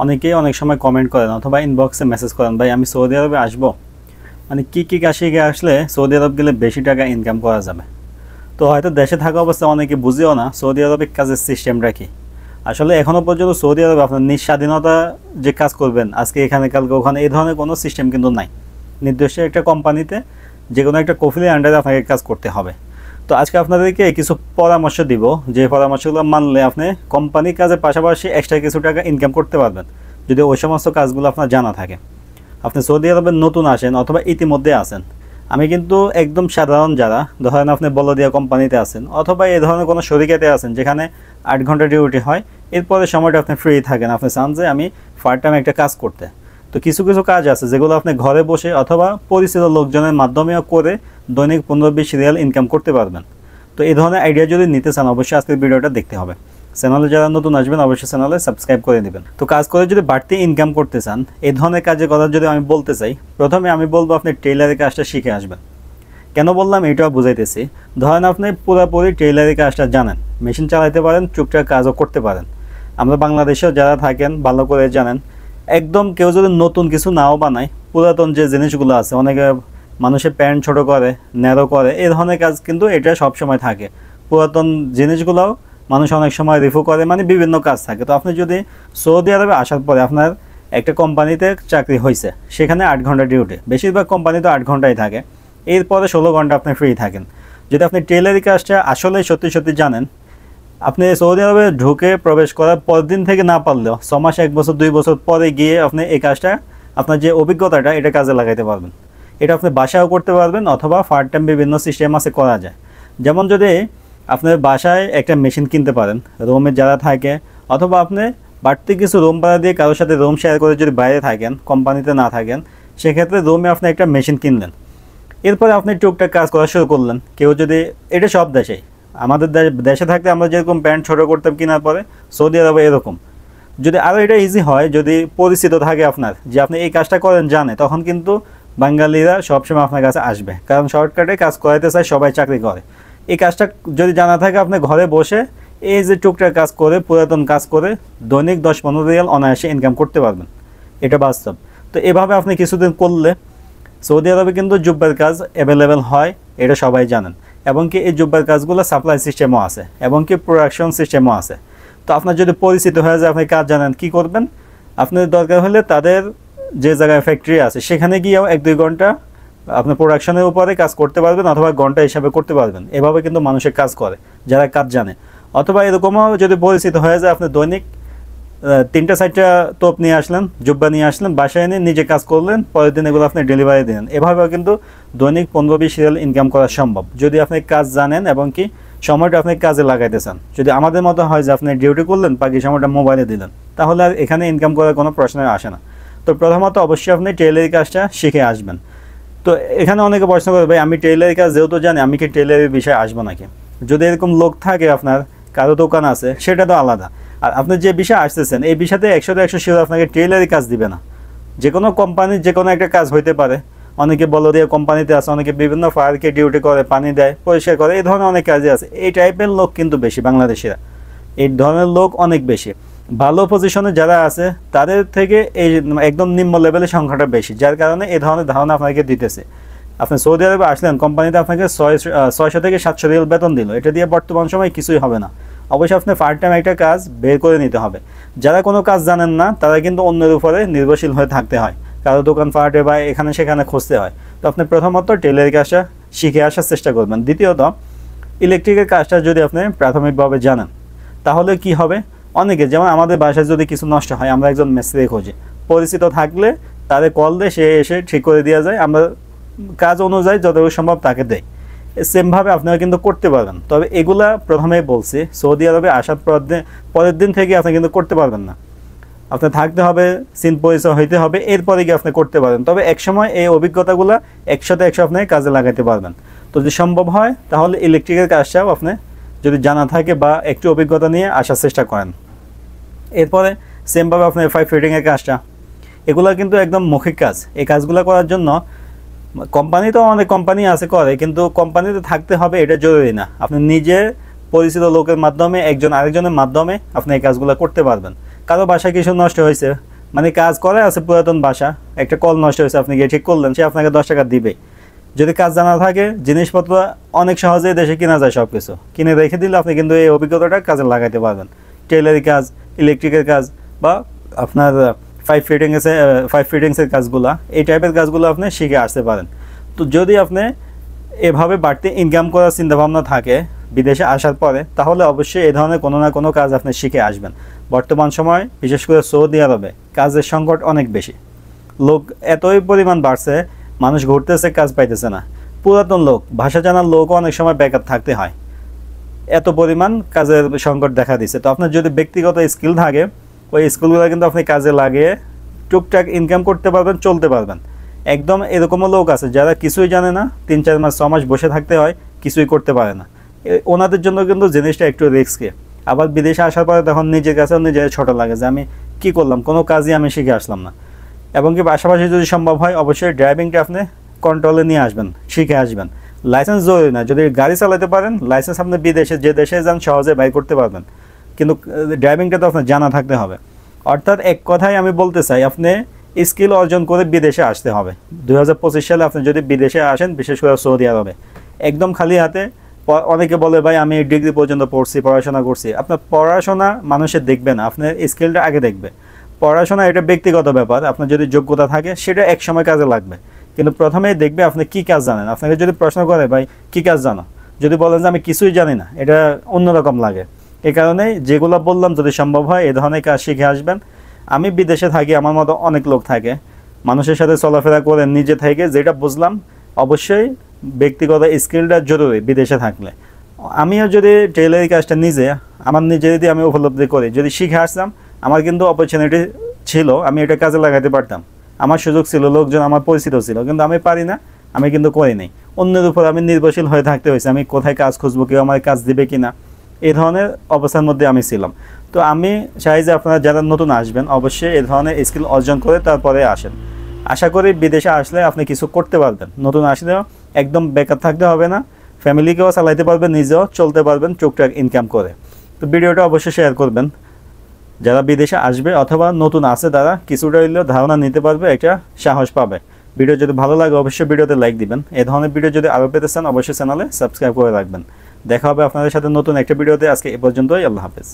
অনেকেই অনেক সময় কমেন্ট করেন অথবা ইনবক্সে মেসেজ করেন, ভাই আমি সৌদি আরবে আসবো, মানে কী কাজ শিখে আসলে সৌদি আরব গেলে বেশি টাকা ইনকাম করা যাবে। তো হয়তো দেশে থাকা অবস্থায় অনেকে বুঝেও না সৌদি আরবের কাজের সিস্টেমটা কি। আসলে এখনও পর্যন্ত সৌদি আরবে আপনার নিজ স্বাধীনতা যে কাজ করবেন, আজকে এখানে কালকে ওখানে, এই ধরনের কোনো সিস্টেম কিন্তু নাই। নির্দিষ্ট একটা কোম্পানিতে যে কোনো একটা কফিলের আন্ডারে আপনাকে কাজ করতে হবে। তো আজকে আপনাদেরকে কিছু পরামর্শ দিব, যে পরামর্শগুলো মানলে আপনি কোম্পানির কাজের পাশাপাশি এক্সট্রা কিছু টাকা ইনকাম করতে পারবেন, যদি ওই সমস্ত কাজগুলো আপনার জানা থাকে। আপনি সৌদি আরবে নতুন আসেন অথবা ইতিমধ্যে আসেন, আমি কিন্তু একদম সাধারণ যারা ধরেন আপনি বলদিয়া কোম্পানিতে আছেন অথবা এই ধরনের কোনো শরিকাতে আছেন যেখানে 8 ঘন্টা ডিউটি হয়, এরপরে সময়টা আপনি ফ্রি থাকেন, আপনি চান যে আমি পার্ট টাইম একটা কাজ করতে। তো কিছু কিছু কাজ আছে যেগুলো আপনি ঘরে বসে অথবা পরিচিত লোকজনের মাধ্যমেও করে দৈনিক 15-20 রিয়াল ইনকাম করতে পারবেন। তো এই ধরনের আইডিয়া যদি নিতে চান অবশ্যই আজকের ভিডিওটা দেখতে হবে। চ্যানেলে যারা নতুন আসবেন অবশ্যই চ্যানেলে সাবস্ক্রাইব করে দেবেন। তো কাজ করে যদি বাড়তি ইনকাম করতে চান, এই ধরনের কাজের কথা যদি আমি বলতে চাই, প্রথমে আমি বলবো আপনি টেইলারের কাজটা শিখে আসবেন। কেন বললাম এটাও বুঝাইতেছি। ধরেন আপনি পুরোপুরি টেইলারের কাজটা জানেন, মেশিন চালাতে পারেন, টুকটাক কাজও করতে পারেন। আমরা বাংলাদেশেও যারা থাকেন ভালো করে জানেন, একদম কেউ যদি নতুন কিছু নাও বানায়, পুরাতন যে জিনিসগুলো আছে, অনেকে মানুষের প্যান্ট ছোট করে, ন্যারো করে, এই ধরনের কাজ কিন্তু এটা সবসময় থাকে। পুরাতন জিনিসগুলোও মানুষ অনেক সময় রিফু করে, মানে বিভিন্ন কাজ থাকে। তো আপনি যদি সৌদি আরবে আসার পরে আপনার একটা কোম্পানিতে চাকরি হয়েছে, সেখানে 8 ঘন্টা ডিউটি, বেশিরভাগ কোম্পানি তো 8 ঘন্টাই থাকে, এরপরে 16 ঘন্টা আপনি ফ্রি থাকেন। যদি আপনি টেইলারি কাজটা আসলে সত্যি সত্যি জানেন, আপনি সৌদি আরবে ঢুকে প্রবেশ করার পরের দিন থেকে না পারলেও 6 মাস, 1 বছর, 2 বছর পরে গিয়ে আপনি এই কাজটা, আপনার যে অভিজ্ঞতাটা, এটা কাজে লাগাইতে পারবেন। এটা আপনি বাসায়ও করতে পারবেন অথবা পার্ট টাইম বিভিন্ন সিস্টেম আছে করা যায়। যেমন যদি আপনার বাসায় একটা মেশিন কিনতে পারেন, রুমে যারা থাকে, অথবা আপনি বাড়তি কিছু রুম ভাড়া দিয়ে কারোর সাথে রুম শেয়ার করে যদি বাইরে থাকেন, কোম্পানিতে না থাকেন, সেক্ষেত্রে রুমে আপনি একটা মেশিন কিনলেন, এরপরে আপনি টুকটাক কাজ করা শুরু করলেন। কেউ যদি, এটা সব দেশেই, আমাদের দেশে থাকতে আমরা যেরকম প্যান্ট ছোটো করতাম কেনার পরে, সৌদি আরবে এরকম। যদি আরও এটা ইজি হয়, যদি পরিচিত থাকে আপনার, যে আপনি এই কাজটা করেন জানে, তখন কিন্তু বাঙালিরা সবসময় আপনার কাছে আসবে, কারণ শর্টকাটে কাজ করাইতে চায়, সবাই চাকরি করে। এই কাজটা যদি জানা থাকে, আপনি ঘরে বসে এই যে টুকটাক কাজ করে, পুরাতন কাজ করে দৈনিক 10-15 রিয়াল অনায়াসে ইনকাম করতে পারবেন। এটা বাস্তব। তো এভাবে আপনি কিছুদিন করলে সৌদি আরবে কিন্তু জুব্বার কাজ অ্যাভেলেবেল হয়, এটা সবাই জানেন। এবং কি এই জুব্বার কাজগুলো সাপ্লাই সিস্টেমও আছে, এবং কি প্রোডাকশন সিস্টেমও আছে। তো আপনার যদি পরিচিত হয়ে যায়, আপনি কাজ জানেন, কি করবেন, আপনার দরকার হলে তাদের যে জায়গায় ফ্যাক্টরি আছে সেখানে গিয়েও 1-2 ঘন্টা আপনি প্রোডাকশনের উপরে কাজ করতে পারবেন, অথবা ঘন্টা হিসাবে করতে পারবেন। এভাবে কিন্তু মানুষের কাজ করে যারা কাজ জানে। অথবা এরকমও যদি পরিচিত হয়ে যায়, আপনি দৈনিক 3-4টা তোপ নিয়ে আসলেন, জুব্বা নিয়ে আসলেন, বাসায় এনে নিজে কাজ করলেন, পরের দিন এগুলো আপনি ডেলিভারি দিলেন। এভাবেও কিন্তু দৈনিক 15-20 রিয়াল ইনকাম করা সম্ভব, যদি আপনি কাজ জানেন এবং কি সময়টা আপনি কাজে লাগাইতে চান। যদি আমাদের মতো হয় যে আপনি ডিউটি করলেন, বাকি সময়টা মোবাইলে দিলেন, তাহলে আর এখানে ইনকাম করার কোনো প্রশ্নই আসে না। তো প্রথমত অবশ্যই আপনি টেইলারি কাজটা শিখে আসবেন। তো এখানে অনেকে প্রশ্ন করে, ভাই আমি টেইলারি কাজ যেহেতু জানি, আমি কি টেইলারির বিষয়ে আসবো নাকি? যদি এরকম লোক থাকে, আপনার কারো দোকান আছে, সেটা তো আলাদা। আর আপনি যে বিষয়ে আসতেছেন, এই বিষয়তে 100-100 শিওর আপনাকে টেইলারি কাজ দিবে না। যে কোনো কোম্পানির যে কোনো একটা কাজ হইতে পারে। অনেকে বলদিয়া কোম্পানিতে আছে, অনেকে বিভিন্ন ফায়ারকে ডিউটি করে, পানি দেয়, পরিষ্কার করে, এই ধরনের অনেক কাজে আছে। এই টাইপের লোক কিন্তু বেশি বাংলাদেশিরা, এই ধরনের লোক অনেক বেশি। ভালো পজিশনে যারা আছে তাদের থেকে এই একদম নিম্ন লেভেলের সংখ্যাটা বেশি, যার কারণে এই ধরনের ধারণা আপনাকে দিতেছে। আপনি সৌদি আরবে আসলেন, কোম্পানিতে আপনাকে 600 থেকে 700 রিয়াল বেতন দিল, এটা দিয়ে বর্তমান সময় কিছুই হবে না। অবশ্যই আপনি পার্ট টাইম একটা কাজ বের করে নিতে হবে। যারা কোনো কাজ জানেন না, তারা কিন্তু অন্যের উপরে নির্ভরশীল হয়ে থাকতে হয়, কারো দোকান পাহাড়ে বা এখানে সেখানে খুঁজতে হয়। তো আপনি প্রথমত টেইলারি কাজটা শিখে আসার চেষ্টা করবেন। দ্বিতীয়ত, ইলেকট্রিকের কাজটা যদি আপনি প্রাথমিকভাবে জানেন, তাহলে কি হবে, অনেকে, যেমন আমাদের বাসায় যদি কিছু নষ্ট হয়, আমরা একজন মিস্ত্রি খুঁজি, পরিচিত থাকলে তাদের কল দিয়ে সে এসে ঠিক করে দেওয়া যায়, আমরা কাজ অনুযায়ী যতটুকু সম্ভব তাকে দেয়। সেমভাবে আপনারা কিন্তু করতে পারবেন। তবে এগুলা প্রথমেই বলছি, সৌদি আরবে আসার পরের দিন থেকে আপনি কিন্তু করতে পারবেন না। আপনার থাকতে হবে, সিন পরিচয় হইতে হবে, এরপরে গিয়ে আপনি করতে পারেন। তবে একসময় এই অভিজ্ঞতাগুলো 100-100 আপনি কাজে লাগাতে পারবেন। তো যদি সম্ভব হয়, তাহলে ইলেকট্রিকের কাজটাও আপনি যদি জানা থাকে বা একটু অভিজ্ঞতা নিয়ে আসার চেষ্টা করেন। এরপরে সেমভাবে আপনার পাইপ ফিটিংয়ের কাজটা, এগুলো কিন্তু একদম মৌখিক কাজ। এই কাজগুলো করার জন্য কোম্পানি তো অনেক কোম্পানি আছে করে, কিন্তু কোম্পানিতে থাকতে হবে এটা জরুরি না। আপনি নিজে পরিচিত লোকের মাধ্যমে, একজন আরেকজনের মাধ্যমে আপনি এই কাজগুলো করতে পারবেন। কারো বাসায় কিছু নষ্ট হয়েছে, মানে কাজ করে আছে পুরাতন বাসা, একটা কল নষ্ট হয়েছে, আপনি গিয়ে ঠিক করলেন, সে আপনাকে 10 টাকা দিবে। যদি কাজ জানা থাকে, জিনিসপত্র অনেক সহজেই দেশে কিনা যায়, সব কিছু কিনে রেখে দিলে আপনি কিন্তু এই অভিজ্ঞতাটা কাজে লাগাইতে পারবেন। টেইলারি কাজ, ইলেকট্রিকের কাজ, বা আপনার ফাইভ ফিটিংসের কাজগুলো, এই টাইপের কাজগুলো আপনি শিখে আসতে পারেন। তো যদি আপনি এভাবে বাড়তি ইনকাম করার চিন্তাভাবনা থাকে বিদেশে আসার পরে, তাহলে অবশ্যই এই ধরনের কোনো না কোনো কাজ আপনি শিখে আসবেন। বর্তমান সময় বিশেষ করে সৌদি আরবে কাজের সংকট অনেক বেশি, লোক এতই পরিমাণ বাড়ছে, মানুষ ঘুরতেছে, কাজ পাইতেছে না। পুরাতন লোক, ভাষা জানার লোকও অনেক সময় বেকার থাকতে হয়, এত পরিমাণ কাজের সংকট দেখা দিচ্ছে। তো আপনার যদি ব্যক্তিগত স্কিল থাকে, ওই স্কিলগুলো কিন্তু আপনি কাজে লাগিয়ে টুকটাক ইনকাম করতে পারবেন, চলতে পারবেন। একদম এরকমও লোক আছে যারা কিছুই জানে না, 3-4 মাস 6 মাস বসে থাকতে হয়, কিছুই করতে পারে না। ওনাদের জন্য কিন্তু জিনিসটা একটু রিস্কি। আবার বিদেশে আসার পরে তখন নিজের কাছেও নিজের ছোট লাগে যে আমি কি করলাম, কোনো কাজই আমি শিখে আসলাম না। এবং কি পাশাপাশি যদি সম্ভব হয়, অবশ্যই ড্রাইভিংটা আপনি কন্ট্রোলে নিয়ে আসবেন, শিখে আসবেন। লাইসেন্স জরুরি না, যদি গাড়ি চালাতে পারেন, লাইসেন্স আপনি বিদেশে যে দেশে যান সহজে বাইর করতে পারবেন, কিন্তু ড্রাইভিংটা তো আপনার জানা থাকতে হবে। অর্থাৎ এক কথায় আমি বলতে চাই, আপনি স্কিল অর্জন করে বিদেশে আসতে হবে। 2025 সালে আপনি যদি বিদেশে আসেন, বিশেষ করে সৌদি আরবে, একদম খালি হাতে, অনেকে বলে ভাই আমি ডিগ্রি পর্যন্ত পড়ছি, পড়াশোনা করছি। আপনার পড়াশোনা মানুষের দেখবে না, আপনার স্কিলটা আগে দেখবে। পড়াশোনা এটা ব্যক্তিগত ব্যাপার, আপনার যদি যোগ্যতা থাকে সেটা এক সময় কাজে লাগবে, কিন্তু প্রথমেই দেখবে আপনি কি কাজ জানেন। আপনাকে যদি প্রশ্ন করে ভাই কি কাজ জানো, যদি বলেন যে আমি কিছুই জানি না, এটা অন্যরকম লাগে। এই কারণেই যেগুলো বললাম, যদি সম্ভব হয় এই ধরনের কাজ শিখে আসবেন। আমি বিদেশে থাকি, আমার মতো অনেক লোক থাকে, মানুষের সাথে চলাফেরা করে নিজে থেকে যেটা বুঝলাম, অবশ্যই ব্যক্তিগত স্কিলটা জরুরি বিদেশে থাকলে। আমিও যদি টেইলারি কাজটা আমার নিজে যদি আমি উপলব্ধি করি, যদি শিখে আসতাম, আমার কিন্তু অপরচুনিটি ছিল, আমি এটা কাজে লাগাতে পারতাম, আমার সুযোগ ছিল, লোকজন আমার পরিচিত ছিল, কিন্তু আমি পারি না, আমি কিন্তু করি নাই। অন্যের উপর আমি নির্ভরশীল হয়ে থাকতে হয়েছে, আমি কোথায় কাজ খুঁজবো, কেউ আমার কাজ দিবে কিনা, এই ধরনের অবস্থার মধ্যে আমি ছিলাম। তো আমি চাই যে আপনারা যারা নতুন আসবেন, অবশ্যই এই ধরনের স্কিল অর্জন করে তারপরে আসেন। আশা করি বিদেশে আসলে আপনি কিছু করতে পারবেন, নতুন আসলেও একদম বেকার থাকতে হবে না, ফ্যামিলিকেও চালাইতে পারবেন, নিজেও চলতে পারবেন টুকটাক ইনকাম করে। তো ভিডিওটা অবশ্যই শেয়ার করবেন, যারা বিদেশে আসবে অথবা নতুন আছে তারা কিছুটা হলেও ধারণা নিতে পারবে, একটা সাহস পাবে। ভিডিও যদি ভালো লাগে অবশ্যই ভিডিওতে লাইক দিবেন। এই ধরনের ভিডিও যদি আরও পেতে চান অবশ্যই চ্যানেলে সাবস্ক্রাইব করে রাখবেন। দেখা হবে আপনাদের সাথে নতুন একটা ভিডিওতে। আজকে এ পর্যন্তই, আল্লাহ হাফেজ।